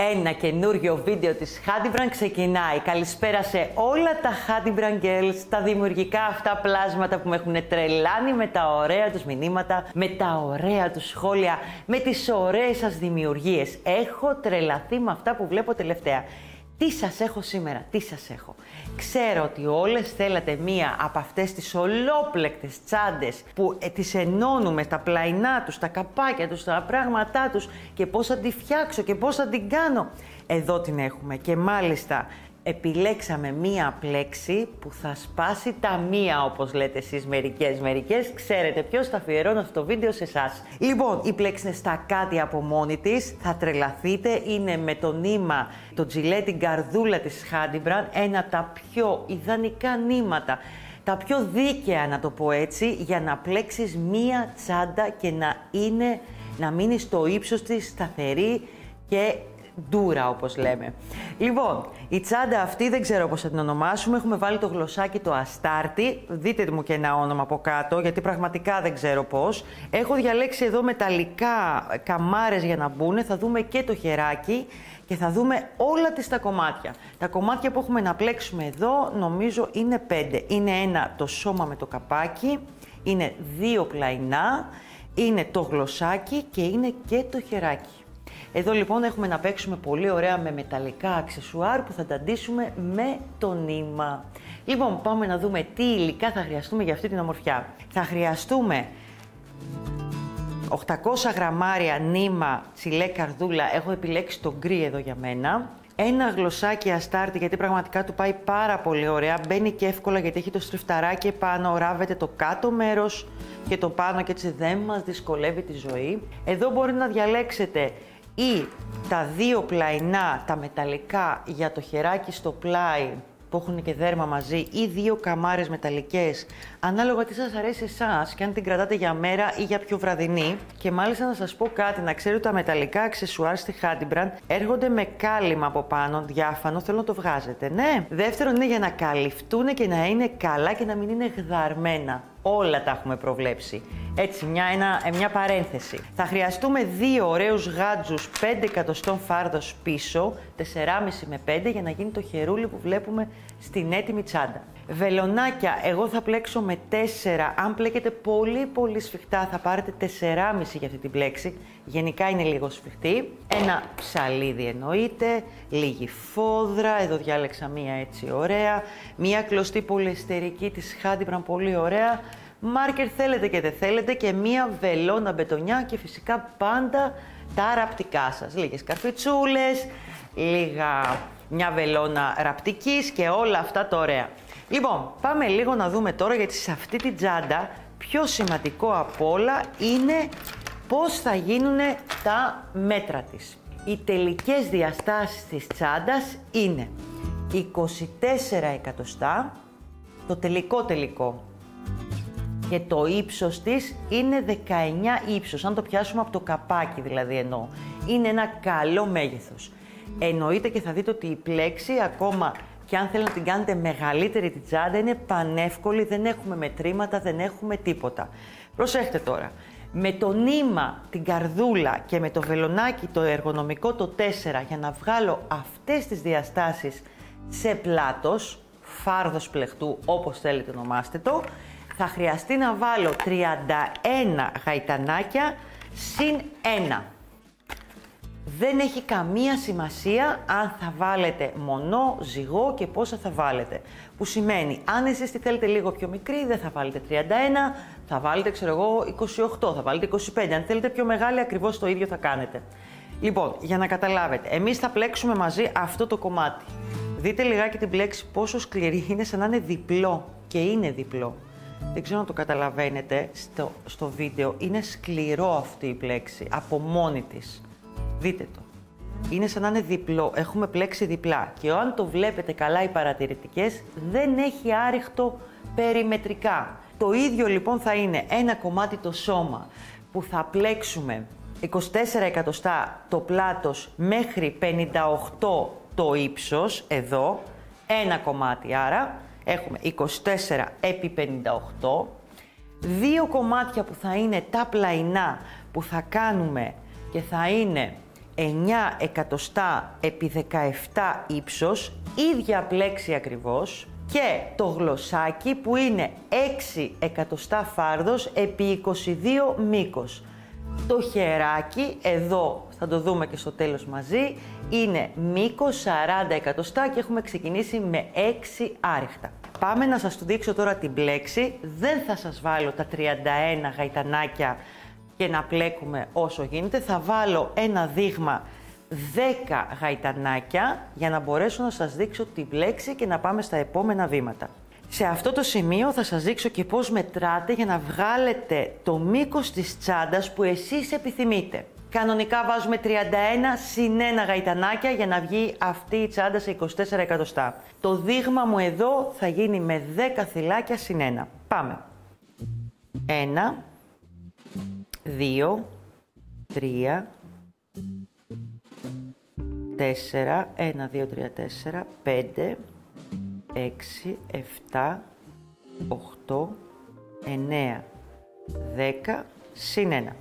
Ένα καινούριο βίντεο της Haddy Brand ξεκινάει. Καλησπέρα σε όλα τα Haddy Brand Girls, τα δημιουργικά αυτά πλάσματα που με έχουν τρελάνει με τα ωραία τους μηνύματα, με τα ωραία τους σχόλια, με τις ωραίες σας δημιουργίες. Έχω τρελαθεί με αυτά που βλέπω τελευταία. Τι σας έχω σήμερα, τι σας έχω. Ξέρω ότι όλες θέλατε μία από αυτές τις ολόπλεκτες τσάντες που τις ενώνουμε τα πλαϊνά τους, τα καπάκια τους, τα πράγματά τους και πώς θα τη φτιάξω και πώς θα την κάνω. Εδώ την έχουμε και μάλιστα επιλέξαμε μία πλέξη που θα σπάσει τα μία, όπως λέτε εσείς μερικές. Ξέρετε ποιος, θα αφιερώνω αυτό το βίντεο σε εσάς. Λοιπόν, η πλέξη είναι στα κάτι από μόνη της, θα τρελαθείτε, είναι με το νήμα, το τζιλέ, την καρδούλα της Haddy Brand, ένα από τα πιο ιδανικά νήματα, τα πιο δίκαια να το πω έτσι, για να πλέξεις μία τσάντα και να μείνει στο ύψος της, σταθερή και ντούρα, όπως λέμε. Λοιπόν, η τσάντα αυτή δεν ξέρω πώς θα την ονομάσουμε. Έχουμε βάλει το γλωσσάκι το αστάρτη. Δείτε μου και ένα όνομα από κάτω, γιατί πραγματικά δεν ξέρω πώς. Έχω διαλέξει εδώ μεταλλικά καμάρες για να μπουν. Θα δούμε και το χεράκι και θα δούμε όλα τα κομμάτια. Τα κομμάτια που έχουμε να πλέξουμε εδώ νομίζω είναι 5. Είναι ένα το σώμα με το καπάκι, είναι 2 πλαϊνά, είναι το γλωσσάκι και είναι και το χεράκι. Εδώ λοιπόν έχουμε να παίξουμε πολύ ωραία με μεταλλικά αξεσουάρ που θα τα ντύσουμε με το νήμα. Λοιπόν, πάμε να δούμε τι υλικά θα χρειαστούμε για αυτή την ομορφιά. Θα χρειαστούμε 800 γραμμάρια νήμα τσιλέ καρδούλα, έχω επιλέξει το γκρι εδώ για μένα. Ένα γλωσσάκι αστάρτη, γιατί πραγματικά του πάει πάρα πολύ ωραία, μπαίνει και εύκολα γιατί έχει το στριφταράκι επάνω, ράβεται το κάτω μέρος και το πάνω και έτσι δεν μας δυσκολεύει τη ζωή. Εδώ μπορείτε να διαλέξετε ή τα 2 πλαϊνά, τα μεταλλικά για το χεράκι στο πλάι που έχουν και δέρμα μαζί ή 2 καμάρες μεταλλικές, ανάλογα τι σας αρέσει εσάς και αν την κρατάτε για μέρα ή για πιο βραδινή. Και μάλιστα να σας πω κάτι, να ξέρετε τα μεταλλικά αξεσουάρ στη Haddy Brand έρχονται με κάλυμα από πάνω, διάφανο, θέλω να το βγάζετε, ναι. Δεύτερον είναι για να καλυφτούν και να είναι καλά και να μην είναι γδαρμένα. Όλα τα έχουμε προβλέψει. Έτσι, μια παρένθεση. Θα χρειαστούμε 2 ωραίους γάτζους 5 εκατοστών φάρδος πίσω, 4,5 με 5 για να γίνει το χερούλι που βλέπουμε στην έτοιμη τσάντα. Βελονάκια, εγώ θα πλέξω με 4. Αν πλέκετε πολύ σφιχτά θα πάρετε 4,5 για αυτή την πλέξη. Γενικά είναι λίγο σφιχτή. Ένα ψαλίδι εννοείται, λίγη φόδρα, εδώ διάλεξα μία έτσι ωραία. Μία κλωστή πολυεστερική της Haddy Brand, πολύ ωραία. Μάρκερ θέλετε και δεν θέλετε και μία βελόνα μπετονιά και φυσικά πάντα τα ραπτικά σας. Λίγες καρφιτσούλες, μια βελόνα ραπτικής και όλα αυτά τα ωραία. Λοιπόν, πάμε λίγο να δούμε τώρα, γιατί σε αυτή την τσάντα πιο σημαντικό απ' όλα είναι πώς θα γίνουν τα μέτρα της. Οι τελικές διαστάσεις της τσάντας είναι 24 εκατοστά, το τελικό. Και το ύψος της είναι 19 ύψος, αν το πιάσουμε από το καπάκι δηλαδή εννοώ. Είναι ένα καλό μέγεθος. Εννοείται και θα δείτε ότι η πλέξη, ακόμα και αν θέλετε να την κάνετε μεγαλύτερη την τσάντα, είναι πανεύκολη, δεν έχουμε μετρήματα, δεν έχουμε τίποτα. Προσέχτε τώρα, με το νήμα, την καρδούλα και με το βελονάκι το εργονομικό το 4, για να βγάλω αυτές τις διαστάσεις σε πλάτος, φάρδος πλεχτού, όπως θέλετε ονομάστε το, θα χρειαστεί να βάλω 31 γαϊτανάκια συν 1. Δεν έχει καμία σημασία αν θα βάλετε μονό, ζυγό και πόσα θα βάλετε. Που σημαίνει, αν εσείς τη θέλετε λίγο πιο μικρή, δεν θα βάλετε 31, θα βάλετε, ξέρω εγώ, 28, θα βάλετε 25. Αν θέλετε πιο μεγάλη, ακριβώς το ίδιο θα κάνετε. Λοιπόν, για να καταλάβετε, εμείς θα πλέξουμε μαζί αυτό το κομμάτι. Δείτε λιγάκι την πλέξη πόσο σκληρή είναι, σαν να είναι διπλό. Και είναι διπλό. Δεν ξέρω αν το καταλαβαίνετε στο βίντεο. Είναι σκληρό αυτή η πλέξη, από μόνη της. Δείτε το. Είναι σαν να είναι διπλό. Έχουμε πλέξει διπλά. Και αν το βλέπετε καλά οι παρατηρητικές, δεν έχει άριχτο περιμετρικά. Το ίδιο λοιπόν θα είναι ένα κομμάτι το σώμα που θα πλέξουμε 24 εκατοστά το πλάτος μέχρι 58 το ύψος, εδώ, ένα κομμάτι άρα. Έχουμε 24 επί 58, 2 κομμάτια που θα είναι τα πλαϊνά που θα κάνουμε και θα είναι 9 εκατοστά επί 17 ύψος, ίδια πλέξη ακριβώς, και το γλωσσάκι που είναι 6 εκατοστά φάρδος επί 22 μήκος. Το χεράκι, εδώ θα το δούμε και στο τέλος μαζί, είναι μήκος 40 εκατοστά και έχουμε ξεκινήσει με 6 άριχτα. Πάμε να σας το δείξω τώρα την πλέξη. Δεν θα σας βάλω τα 31 γαϊτανάκια και να πλέκουμε όσο γίνεται. Θα βάλω ένα δείγμα 10 γαϊτανάκια για να μπορέσω να σας δείξω την πλέξη και να πάμε στα επόμενα βήματα. Σε αυτό το σημείο θα σας δείξω και πώς μετράτε για να βγάλετε το μήκος της τσάντας που εσείς επιθυμείτε. Κανονικά βάζουμε 31 συν 1 γαϊτανάκια για να βγει αυτή η τσάντα σε 24 εκατοστά. Το δείγμα μου εδώ θα γίνει με 10 θυλάκια συν 1. Πάμε. 1, 2, 3, 4, 1, 2, 3, 4, 5, 6, 7, 8, 9, 10, συν 1.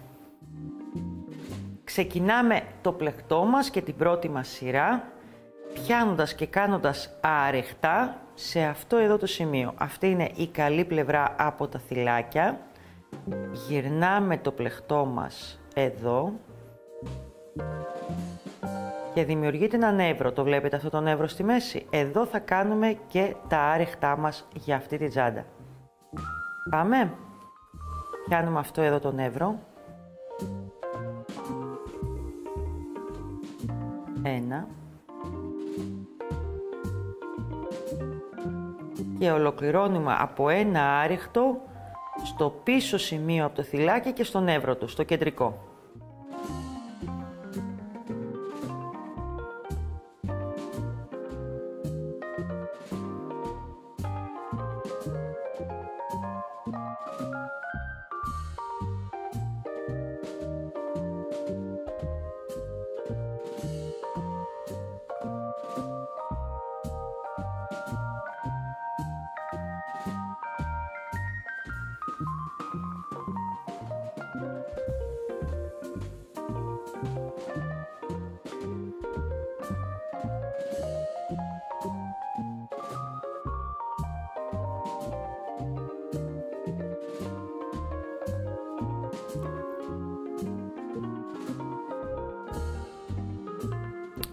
Ξεκινάμε το πλεκτό μας και την πρώτη μας σειρά, πιάνοντας και κάνοντας άρεχτα σε αυτό εδώ το σημείο. Αυτή είναι η καλή πλευρά από τα θυλάκια. Γυρνάμε το πλεκτό μας εδώ και δημιουργείται ένα νεύρο. Το βλέπετε αυτό το νεύρο στη μέση? Εδώ θα κάνουμε και τα άρεχτά μας για αυτή τη τσάντα. Πάμε. Πιάνουμε αυτό εδώ το νεύρο. 1. Και ολοκληρώνουμε από ένα άριχτο στο πίσω σημείο από το θυλάκι και στο νεύρο του, στο κεντρικό.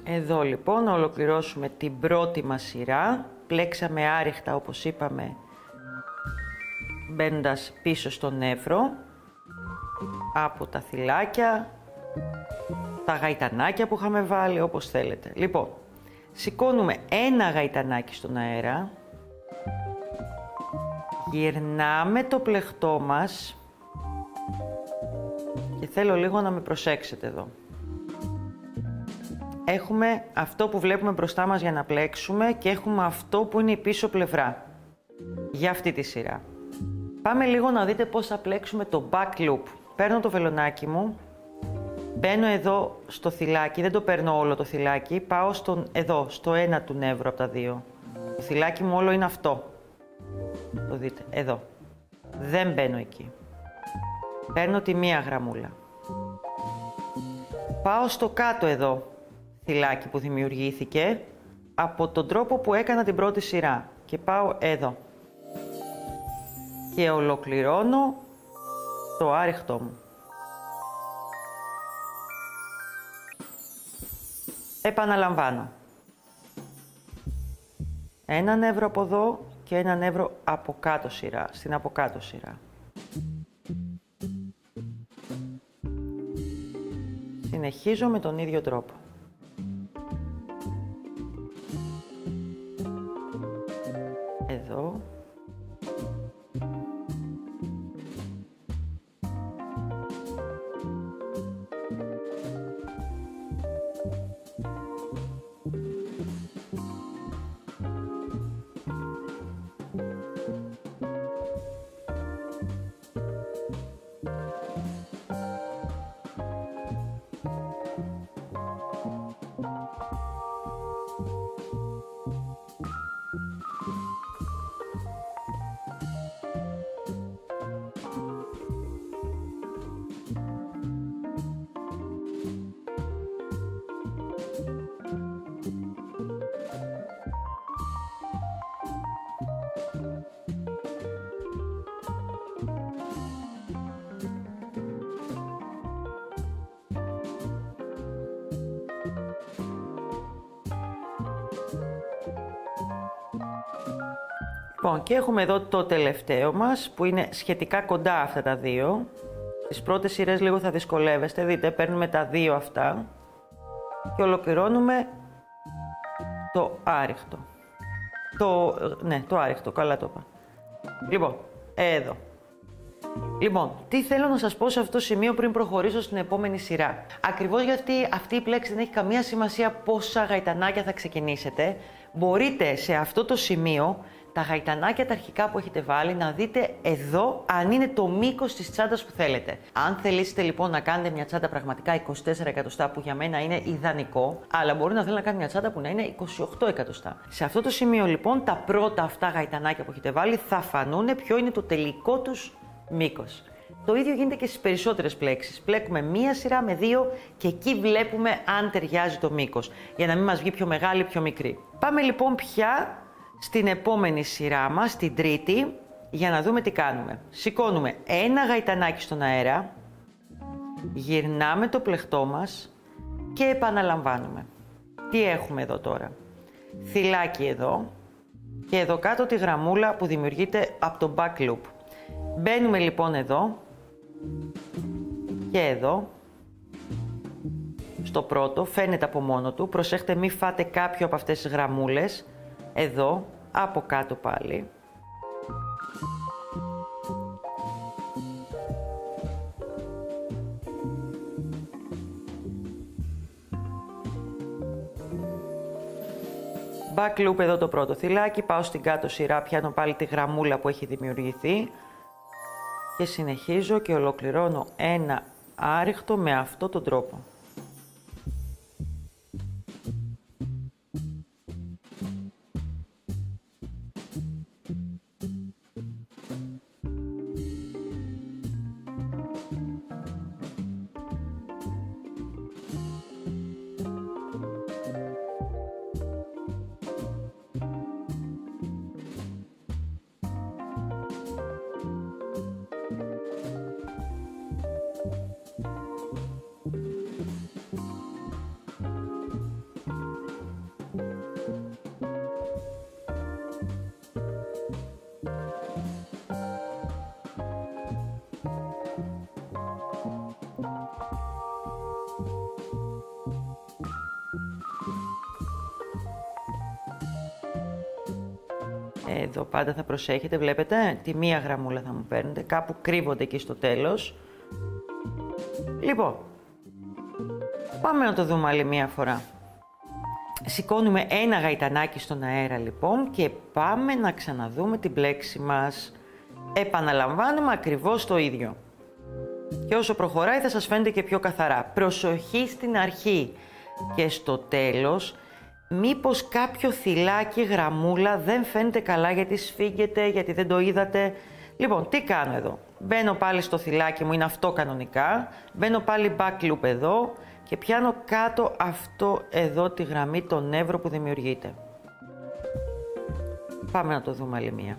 Εδώ λοιπόν να ολοκληρώσουμε την πρώτη μας σειρά. Πλέξαμε άρεχτα όπως είπαμε, μπαίνοντας πίσω στο νεύρο, από τα θυλάκια, τα γαϊτανάκια που είχαμε βάλει, όπως θέλετε. Λοιπόν, σηκώνουμε ένα γαϊτανάκι στον αέρα, γυρνάμε το πλεκτό μας και θέλω λίγο να με προσέξετε εδώ. Έχουμε αυτό που βλέπουμε μπροστά μας για να πλέξουμε και έχουμε αυτό που είναι η πίσω πλευρά για αυτή τη σειρά. Πάμε λίγο να δείτε πώς θα πλέξουμε το back loop. Παίρνω το βελονάκι μου, μπαίνω εδώ στο θυλάκι, δεν το παίρνω όλο το θυλάκι, πάω εδώ, στο ένα του νεύρου από τα δύο. Το θυλάκι μου όλο είναι αυτό. Το δείτε, εδώ. Δεν μπαίνω εκεί. Παίρνω τη μία γραμμούλα. Πάω στο κάτω εδώ θυλάκι που δημιουργήθηκε από τον τρόπο που έκανα την πρώτη σειρά και πάω εδώ και ολοκληρώνω το άριχτό μου. Επαναλαμβάνω. Ένα νεύρο από εδώ και ένα νεύρο από κάτω σειρά, στην από κάτω σειρά. Συνεχίζω με τον ίδιο τρόπο. Εδώ. Λοιπόν, και έχουμε εδώ το τελευταίο μας, που είναι σχετικά κοντά αυτά τα δύο. Τις πρώτες σειρές λίγο θα δυσκολεύεστε, δείτε, παίρνουμε τα δύο αυτά και ολοκληρώνουμε το άριχτο. Το άριχτο, καλά το είπα. Λοιπόν, εδώ. Λοιπόν, τι θέλω να σας πω σε αυτό το σημείο πριν προχωρήσω στην επόμενη σειρά. Ακριβώς γιατί αυτή η πλέξη δεν έχει καμία σημασία πόσα γαϊτανάκια θα ξεκινήσετε, μπορείτε σε αυτό το σημείο τα γαϊτανάκια τα αρχικά που έχετε βάλει να δείτε εδώ αν είναι το μήκος της τσάντας που θέλετε. Αν θελήσετε λοιπόν να κάνετε μια τσάντα πραγματικά 24 εκατοστά, που για μένα είναι ιδανικό, αλλά μπορεί να θέλει να κάνει μια τσάντα που να είναι 28 εκατοστά. Σε αυτό το σημείο λοιπόν τα πρώτα αυτά γαϊτανάκια που έχετε βάλει θα φανούν ποιο είναι το τελικό τους μήκος. Το ίδιο γίνεται και στις περισσότερες πλέξεις. Πλέκουμε μία σειρά με δύο και εκεί βλέπουμε αν ταιριάζει το μήκος, για να μην μας βγει πιο μεγάλη ή πιο μικρή. Πάμε λοιπόν πια στην επόμενη σειρά μας, την τρίτη, για να δούμε τι κάνουμε. Σηκώνουμε ένα γαϊτανάκι στον αέρα, γυρνάμε το πλεχτό μας και επαναλαμβάνουμε. Τι έχουμε εδώ τώρα? Θυλάκι εδώ και εδώ κάτω τη γραμμούλα που δημιουργείται από το back loop. Μπαίνουμε λοιπόν εδώ και εδώ, στο πρώτο, φαίνεται από μόνο του, προσέχτε μην φάτε κάποιο από αυτές τις γραμμούλες, εδώ, από κάτω πάλι. Back loop εδώ το πρώτο θυλάκι, πάω στην κάτω σειρά, πιάνω πάλι τη γραμμούλα που έχει δημιουργηθεί και συνεχίζω και ολοκληρώνω ένα άριχτο με αυτόν τον τρόπο. Εδώ πάντα θα προσέχετε, βλέπετε, τη μία γραμμούλα θα μου παίρνετε, κάπου κρύβονται εκεί στο τέλος. Λοιπόν, πάμε να το δούμε άλλη μία φορά. Σηκώνουμε ένα γαϊτανάκι στον αέρα λοιπόν και πάμε να ξαναδούμε την πλέξη μας. Επαναλαμβάνουμε ακριβώς το ίδιο. Και όσο προχωράει θα σας φαίνεται και πιο καθαρά. Προσοχή στην αρχή και στο τέλος. Μήπως κάποιο θυλάκι, γραμμούλα δεν φαίνεται καλά γιατί σφίγγεται, γιατί δεν το είδατε. Λοιπόν, τι κάνω εδώ? Μπαίνω πάλι στο θυλάκι μου, είναι αυτό κανονικά. Μπαίνω πάλι back loop εδώ και πιάνω κάτω αυτό εδώ τη γραμμή, το νεύρο που δημιουργείται. Πάμε να το δούμε άλλη μία.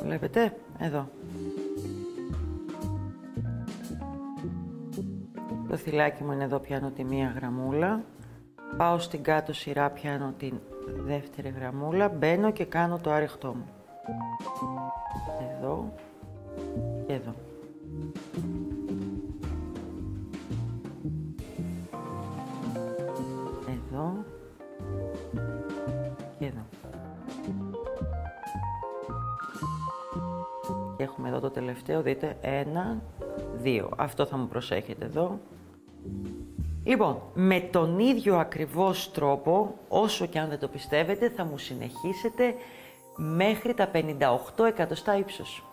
Βλέπετε, εδώ. Το θυλάκι μου είναι εδώ, πιάνω τη μία γραμμούλα. Πάω στην κάτω σειρά, πιάνω την δεύτερη γραμμούλα, μπαίνω και κάνω το άριχτό μου. Εδώ και εδώ. Εδώ και εδώ. Και έχουμε εδώ το τελευταίο, δείτε, 1, 2. Αυτό θα μου προσέχετε εδώ. Λοιπόν, με τον ίδιο ακριβώς τρόπο, όσο και αν δεν το πιστεύετε, θα μου συνεχίσετε μέχρι τα 58 εκατοστά ύψος.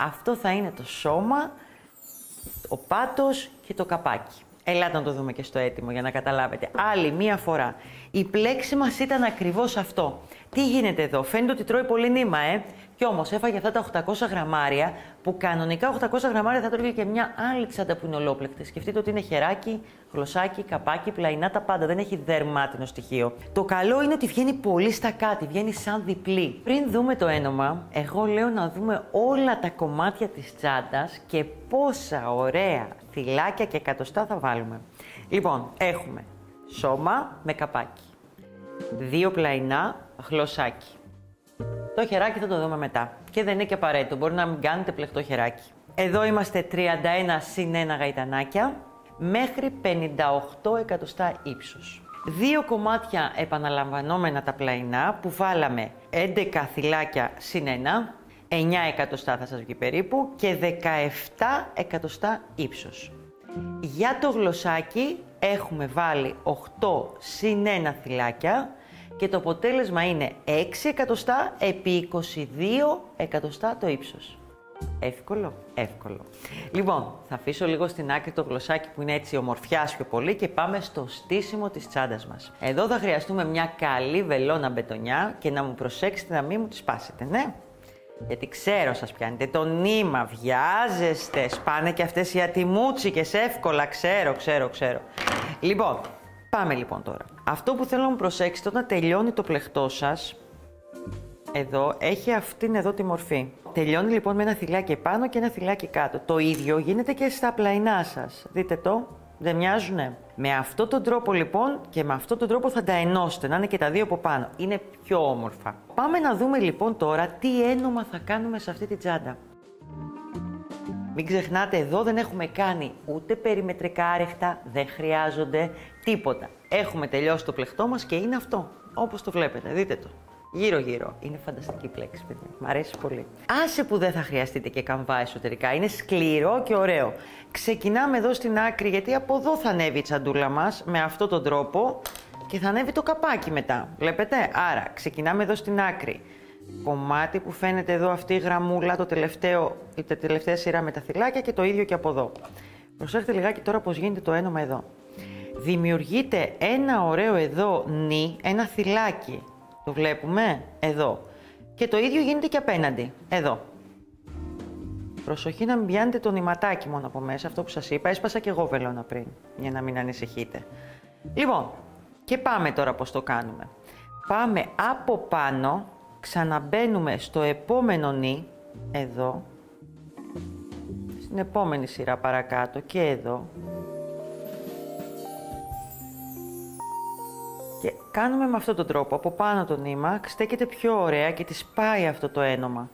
Αυτό θα είναι το σώμα, ο πάτος και το καπάκι. Ελάτε να το δούμε και στο έτοιμο για να καταλάβετε. Άλλη μία φορά. Η πλέξη μας ήταν ακριβώς αυτό. Τι γίνεται εδώ, φαίνεται ότι τρώει πολύ νήμα, Κι όμως έφαγε αυτά τα 800 γραμμάρια, που κανονικά 800 γραμμάρια θα τρώγε και μια άλλη τσάντα που είναι ολόπλεκτη. Σκεφτείτε ότι είναι χεράκι, γλωσσάκι, καπάκι, πλαϊνά, τα πάντα. Δεν έχει δερμάτινο στοιχείο. Το καλό είναι ότι βγαίνει πολύ στακάτι, βγαίνει σαν διπλή. Πριν δούμε το ένομα, εγώ λέω να δούμε όλα τα κομμάτια της τσάντας και πόσα ωραία θυλάκια και εκατοστά θα βάλουμε. Λοιπόν, έχουμε σώμα με καπάκι, 2 πλαϊνά, γλωσσάκι. Το χεράκι θα το δούμε μετά. Και δεν είναι και απαραίτητο, μπορεί να μην κάνετε πλεκτό χεράκι. Εδώ είμαστε 31 συν 1 γαϊτανάκια μέχρι 58 εκατοστά ύψος. 2 κομμάτια επαναλαμβανόμενα τα πλαϊνά που βάλαμε 11 θυλάκια συν 1, 9 εκατοστά θα σας βγει περίπου και 17 εκατοστά ύψος. Για το γλωσσάκι έχουμε βάλει 8 συν 1 θυλάκια και το αποτέλεσμα είναι 6 εκατοστά επί 22 εκατοστά το ύψος. Εύκολο, εύκολο. Λοιπόν, θα αφήσω λίγο στην άκρη το γλωσσάκι που είναι έτσι ομορφιάς πιο πολύ και πάμε στο στήσιμο της τσάντας μας. Εδώ θα χρειαστούμε μια καλή βελόνα μπετονιά και να μου προσέξετε να μην μου τη σπάσετε, ναι. Γιατί ξέρω σας πιάνετε το νήμα, βιάζεστε, σπάνε και αυτές οι ατιμούτσικες εύκολα, ξέρω. Λοιπόν, πάμε λοιπόν τώρα. Αυτό που θέλω να μου προσέξετε όταν τελειώνει το πλεκτό σας, εδώ έχει αυτήν εδώ τη μορφή. Τελειώνει λοιπόν με ένα θυλάκι πάνω και ένα θυλάκι κάτω. Το ίδιο γίνεται και στα πλαϊνά σας. Δείτε το, δεν μοιάζουνε. Με αυτόν τον τρόπο λοιπόν και με αυτόν τον τρόπο θα τα ενώσετε, να είναι και τα δύο από πάνω. Είναι πιο όμορφα. Πάμε να δούμε λοιπόν τώρα τι ένομα θα κάνουμε σε αυτή τη τσάντα. Μην ξεχνάτε, εδώ δεν έχουμε κάνει ούτε περιμετρικά άρεχτα, δεν χρειάζονται τίποτα. Έχουμε τελειώσει το πλεκτό μας και είναι αυτό, όπως το βλέπετε, δείτε το. Γύρω-γύρω. Είναι φανταστική πλέξη, παιδιά. Μ' αρέσει πολύ. Άσε που δεν θα χρειαστείτε και καμβά εσωτερικά. Είναι σκληρό και ωραίο. Ξεκινάμε εδώ στην άκρη, γιατί από εδώ θα ανέβει η τσαντούλα μας, με αυτόν τον τρόπο και θα ανέβει το καπάκι μετά. Βλέπετε. Άρα, ξεκινάμε εδώ στην άκρη. Κομμάτι που φαίνεται εδώ αυτή η γραμμούλα, η τελευταία σειρά με τα θυλάκια και το ίδιο και από εδώ. Προσέχετε λιγάκι τώρα πώς γίνεται το ένομα εδώ. Δημιουργείται ένα ωραίο εδώ νι, ένα θυλάκι. Το βλέπουμε εδώ. Και το ίδιο γίνεται και απέναντι. Εδώ. Προσοχή να μην πιάνετε το νηματάκι μόνο από μέσα, αυτό που σας είπα. Έσπασα και εγώ βελόνα πριν, για να μην ανησυχείτε. Λοιπόν, και πάμε τώρα πώς το κάνουμε. Πάμε από πάνω, ξαναμπαίνουμε στο επόμενο νι, εδώ. Στην επόμενη σειρά παρακάτω και εδώ. Και κάνουμε με αυτόν τον τρόπο, από πάνω το νήμα, στέκεται πιο ωραία και της πάει αυτό το ένομα.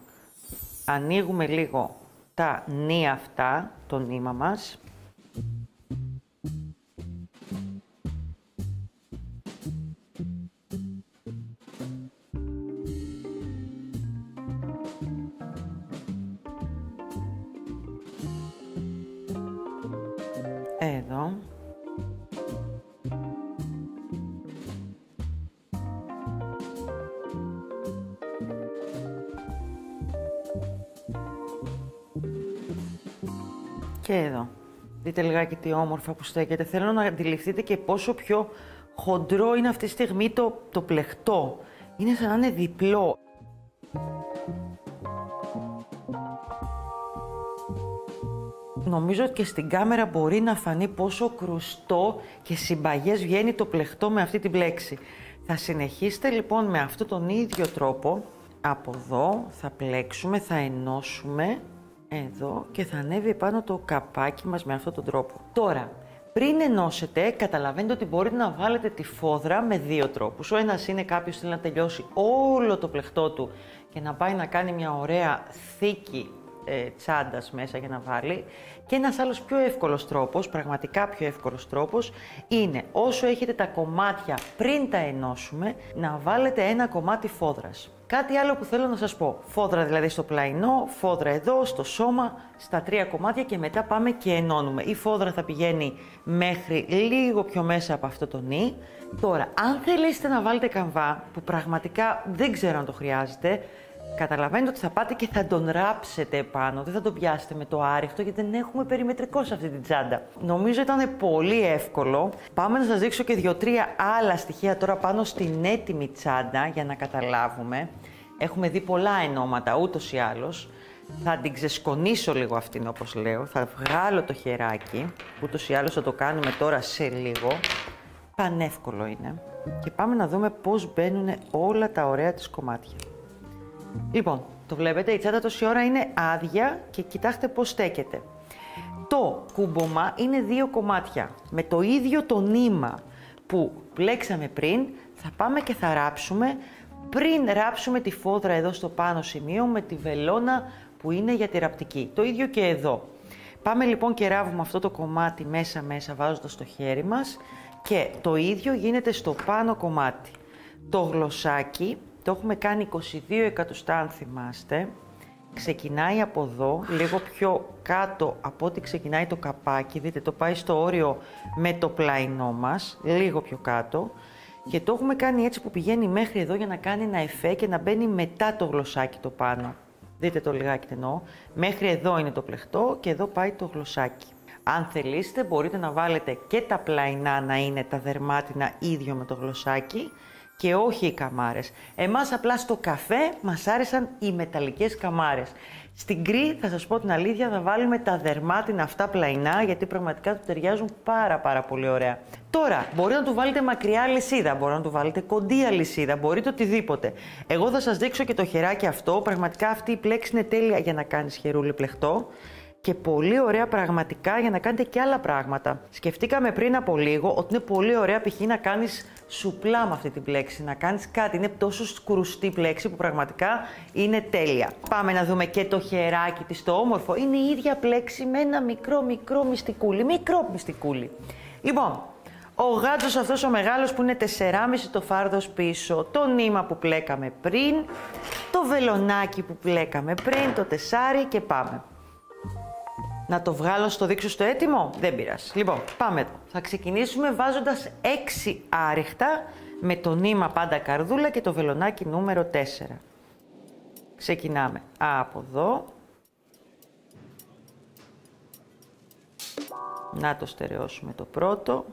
Ανοίγουμε λίγο τα νη αυτά, το νήμα μας. Εδώ. Και εδώ. Δείτε λιγάκι τι όμορφα που στέκεται. Θέλω να αντιληφθείτε και πόσο πιο χοντρό είναι αυτή τη στιγμή το πλεκτό. Είναι σαν να είναι διπλό. Νομίζω ότι και στην κάμερα μπορεί να φανεί πόσο κρουστό και συμπαγές βγαίνει το πλεκτό με αυτή την πλέξη. Θα συνεχίσετε λοιπόν με αυτόν τον ίδιο τρόπο. Από εδώ θα πλέξουμε, θα ενώσουμε. Εδώ και θα ανέβει πάνω το καπάκι μας με αυτόν τον τρόπο. Τώρα, πριν ενώσετε, καταλαβαίνετε ότι μπορείτε να βάλετε τη φόδρα με δύο τρόπους. Ο ένας είναι κάποιος θέλει να τελειώσει όλο το πλεκτό του και να πάει να κάνει μια ωραία θήκη τσάντας μέσα για να βάλει. Και ένας άλλος πιο εύκολος τρόπος, πραγματικά πιο εύκολος τρόπος, είναι όσο έχετε τα κομμάτια πριν τα ενώσουμε, να βάλετε ένα κομμάτι φόδρας. Κάτι άλλο που θέλω να σας πω, φόδρα δηλαδή στο πλαϊνό, φόδρα εδώ, στο σώμα, στα τρία κομμάτια και μετά πάμε και ενώνουμε. Η φόδρα θα πηγαίνει μέχρι λίγο πιο μέσα από αυτό το νι. Τώρα, αν θέλετε να βάλετε καμβά, που πραγματικά δεν ξέρω αν το χρειάζεται, Καταλαβαίνετε ότι θα πάτε και θα τον ράψετε επάνω, δεν θα τον πιάσετε με το άριχτο γιατί δεν έχουμε περιμετρικό σε αυτή την τσάντα. Νομίζω ήταν πολύ εύκολο. Πάμε να σας δείξω και 2-3 άλλα στοιχεία τώρα πάνω στην έτοιμη τσάντα για να καταλάβουμε. Έχουμε δει πολλά ενώματα ούτως ή άλλως. Θα την ξεσκονίσω λίγο αυτήν όπως λέω, θα βγάλω το χεράκι, ούτως ή άλλως θα το κάνουμε τώρα σε λίγο. Πανεύκολο είναι. Και πάμε να δούμε πώς μπαίνουν όλα τα ωραία της κομμάτια. Λοιπόν, το βλέπετε, η τσάντα τόση ώρα είναι άδεια και κοιτάξτε πώς στέκεται. Το κούμπομα είναι 2 κομμάτια. Με το ίδιο το νήμα που πλέξαμε πριν, θα πάμε και θα ράψουμε, πριν ράψουμε τη φόδρα εδώ στο πάνω σημείο με τη βελόνα που είναι για τη ραπτική. Το ίδιο και εδώ. Πάμε λοιπόν και ράβουμε αυτό το κομμάτι μέσα βάζοντας το χέρι μας και το ίδιο γίνεται στο πάνω κομμάτι. Το γλωσσάκι το έχουμε κάνει 22 εκατοστά αν θυμάστε. Ξεκινάει από εδώ, λίγο πιο κάτω από ό,τι ξεκινάει το καπάκι. Δείτε, το πάει στο όριο με το πλαϊνό μας, λίγο πιο κάτω. Και το έχουμε κάνει έτσι που πηγαίνει μέχρι εδώ για να κάνει ένα εφέ και να μπαίνει μετά το γλωσσάκι το πάνω. Δείτε το λιγάκι τι εννοώ. Μέχρι εδώ είναι το πλεχτό και εδώ πάει το γλωσσάκι. Αν θελήσετε μπορείτε να βάλετε και τα πλαϊνά να είναι τα δερμάτινα ίδιο με το γλωσσάκι και όχι οι καμάρες. Εμάς απλά στο καφέ μας άρεσαν οι μεταλλικές καμάρες. Στην γκρι, θα σας πω την αλήθεια, θα βάλουμε τα δερμάτινα αυτά πλαϊνά, γιατί πραγματικά του ταιριάζουν πάρα πολύ ωραία. Τώρα, μπορείτε να του βάλετε μακριά αλυσίδα, μπορείτε να του βάλετε κοντή αλυσίδα, μπορείτε οτιδήποτε. Εγώ θα σας δείξω και το χεράκι αυτό, πραγματικά αυτή η πλέξη είναι τέλεια για να κάνεις χερούλι πλεχτό. Και πολύ ωραία πραγματικά για να κάνετε και άλλα πράγματα. Σκεφτήκαμε πριν από λίγο ότι είναι πολύ ωραία π.χ. να κάνεις σουπλά με αυτή την πλέξη, να κάνεις κάτι. Είναι τόσο σκουρουστή πλέξη που πραγματικά είναι τέλεια. Πάμε να δούμε και το χεράκι της, το όμορφο. Είναι η ίδια πλέξη με ένα μικρό μυστικούλι. Μικρό μυστικούλι. Λοιπόν, ο γάντζος αυτός ο μεγάλος που είναι 4,5 το φάρδος πίσω, το νήμα που πλέκαμε πριν, το βελονάκι που πλέκαμε πριν, το τεσάρι και πάμε. Να το βγάλω, στο δείξω στο έτοιμο, δεν πειράζει. Λοιπόν, πάμε εδώ. Θα ξεκινήσουμε βάζοντας 6 άριχτα με το νήμα πάντα καρδούλα και το βελονάκι νούμερο 4. Ξεκινάμε από εδώ. Να το στερεώσουμε το πρώτο.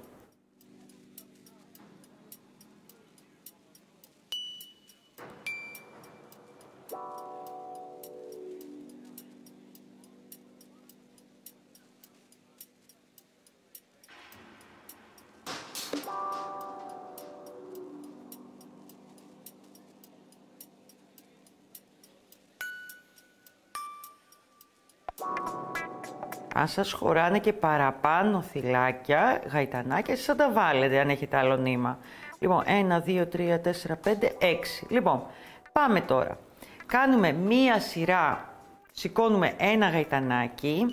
Αν σας χωράνε και παραπάνω θυλάκια, γαϊτανάκια, εσείς θα τα βάλετε αν έχετε άλλο νήμα. Λοιπόν, 1, 2, 3, 4, 5, 6. Λοιπόν, πάμε τώρα. Κάνουμε μία σειρά, σηκώνουμε ένα γαϊτανάκι,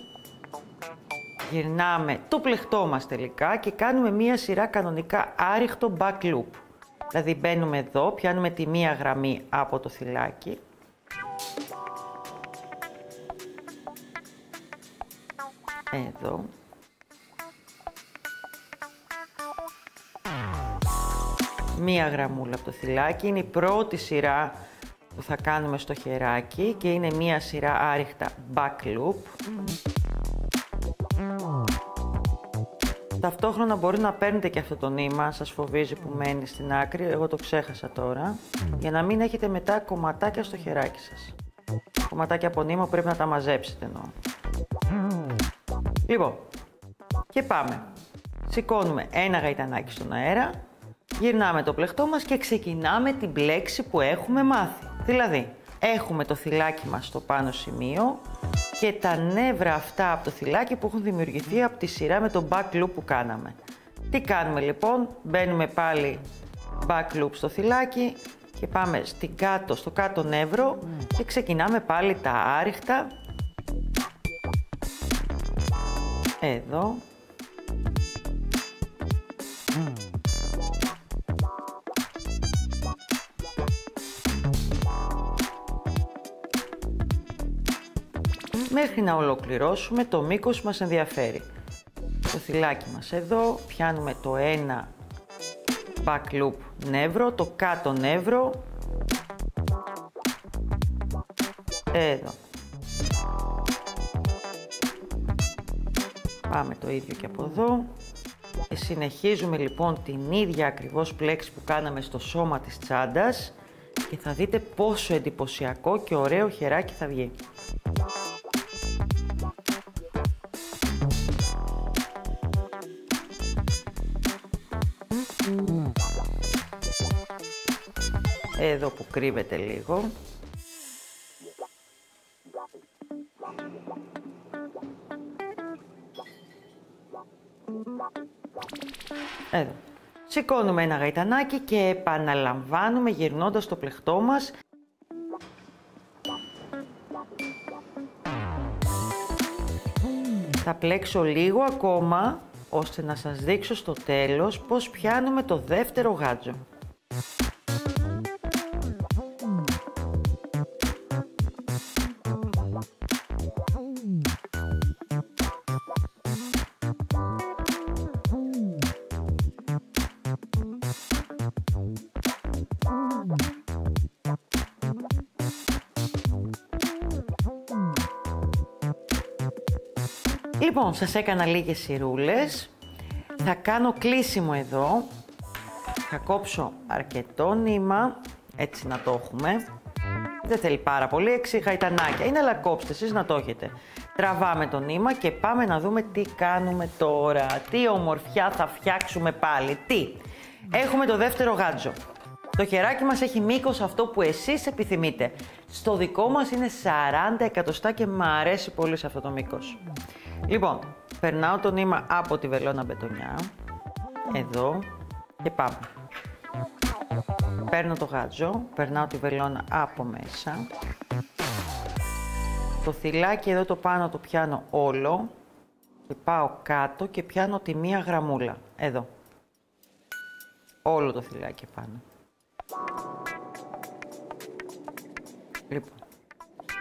γυρνάμε το πλεχτό μας τελικά και κάνουμε μία σειρά κανονικά άριχτο back loop. Δηλαδή μπαίνουμε εδώ, πιάνουμε τη μία γραμμή από το θυλάκι. Εδώ. Μία γραμμούλα από το θυλάκι. Είναι η πρώτη σειρά που θα κάνουμε στο χεράκι και είναι μία σειρά άριχτα back loop. Ταυτόχρονα μπορεί να παίρνετε και αυτό το νήμα, σας φοβίζει που μένει στην άκρη, εγώ το ξέχασα τώρα, για να μην έχετε μετά κομματάκια στο χεράκι σας. Κομματάκια από νήμα που πρέπει να τα μαζέψετε εννοώ. Λοιπόν, και πάμε. Σηκώνουμε ένα γαϊτανάκι στον αέρα, γυρνάμε το πλεχτό μας και ξεκινάμε την πλέξη που έχουμε μάθει. Δηλαδή, έχουμε το θυλάκι μας στο πάνω σημείο και τα νεύρα αυτά από το θυλάκι που έχουν δημιουργηθεί από τη σειρά με το back loop που κάναμε. Τι κάνουμε λοιπόν, μπαίνουμε πάλι back loop στο θυλάκι και πάμε στο κάτω νεύρο και ξεκινάμε πάλι τα άριχτα. Εδώ. Μέχρι να ολοκληρώσουμε το μήκος που μας ενδιαφέρει. Το θυλάκι μας εδώ, πιάνουμε το ένα back loop νεύρο, το κάτω νεύρο Εδώ. Πάμε το ίδιο και από εδώ. Και συνεχίζουμε λοιπόν την ίδια ακριβώς πλέξη που κάναμε στο σώμα της τσάντας και θα δείτε πόσο εντυπωσιακό και ωραίο χεράκι θα βγει. Εδώ που κρύβεται λίγο. Εδώ. Σηκώνουμε ένα γαϊτανάκι και επαναλαμβάνουμε γυρνώντας το πλεκτό μας. Θα πλέξω λίγο ακόμα, ώστε να σας δείξω στο τέλος πώς πιάνουμε το δεύτερο γάτζο. Λοιπόν, σας έκανα λίγες σειρούλες. Θα κάνω κλείσιμο εδώ. Θα κόψω αρκετό νήμα, έτσι να το έχουμε. Δεν θέλει πάρα πολύ, 6 γαϊτανάκια. Είναι, αλλά κόψτε εσείς να το έχετε. Τραβάμε το νήμα και πάμε να δούμε τι κάνουμε τώρα. Τι ομορφιά θα φτιάξουμε πάλι. Τι. Έχουμε το δεύτερο γάτζο. Το χεράκι μας έχει μήκος αυτό που εσείς επιθυμείτε. Στο δικό μας είναι 40 εκατοστά και μ' αρέσει πολύ σε αυτό το μήκος. Λοιπόν, περνάω το νήμα από τη βελόνα μπετονιά, εδώ και πάμε. Παίρνω το γάτζο, περνάω τη βελόνα από μέσα. Το θυλάκι εδώ το πάνω το πιάνω όλο και πάω κάτω και πιάνω τη μία γραμμούλα, εδώ. Όλο το θυλάκι πάνω. Λοιπόν.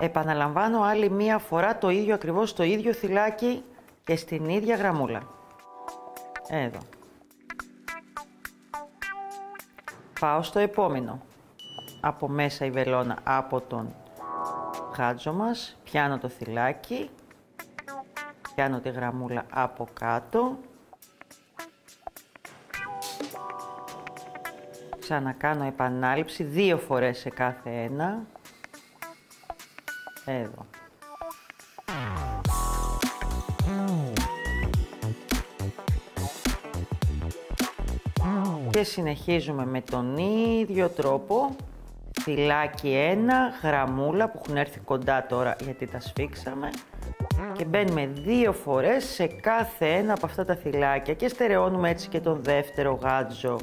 Επαναλαμβάνω άλλη μία φορά το ίδιο ακριβώς, το ίδιο θυλάκι και στην ίδια γραμμούλα. Εδώ. Πάω στο επόμενο. Από μέσα η βελόνα από τον γάτζο μας. Πιάνω το θυλάκι. Πιάνω τη γραμμούλα από κάτω. Ξανακάνω επανάληψη 2 φορές σε κάθε ένα. Εδώ. Και συνεχίζουμε με τον ίδιο τρόπο. Θυλάκι 1, γραμμούλα που έχουν έρθει κοντά τώρα γιατί τα σφίξαμε. Και μπαίνουμε 2 φορές σε κάθε ένα από αυτά τα θυλάκια και στερεώνουμε έτσι και τον δεύτερο γάτζο.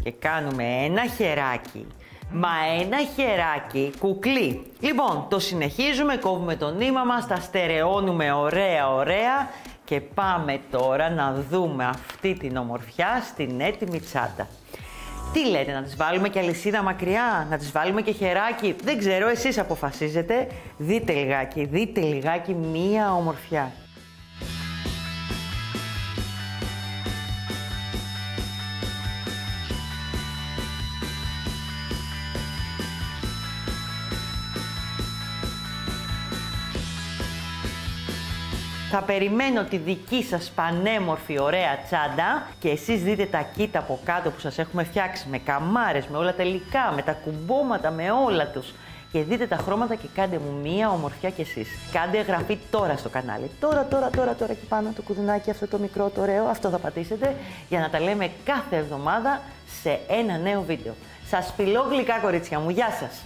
Και κάνουμε ένα χεράκι. Μα ένα χεράκι κουκλί. Λοιπόν, το συνεχίζουμε, κόβουμε το νήμα μας, τα στερεώνουμε ωραία και πάμε τώρα να δούμε αυτή την ομορφιά στην έτοιμη τσάντα. Τι λέτε, να τις βάλουμε και αλυσίδα μακριά, να τις βάλουμε και χεράκι, δεν ξέρω, εσείς αποφασίζετε. Δείτε λιγάκι μία ομορφιά. Θα περιμένω τη δική σας πανέμορφη ωραία τσάντα και εσείς δείτε τα κίτ από κάτω που σας έχουμε φτιάξει με καμάρες, με όλα τα υλικά, με τα κουμπώματα, με όλα τους. Και δείτε τα χρώματα και κάντε μου μία ομορφιά κι εσείς. Κάντε εγγραφή τώρα στο κανάλι. Τώρα εκεί πάνω το κουδουνάκι αυτό το μικρό, το ωραίο, αυτό θα πατήσετε για να τα λέμε κάθε εβδομάδα σε ένα νέο βίντεο. Σας φιλώ γλυκά κορίτσια μου, γεια σας!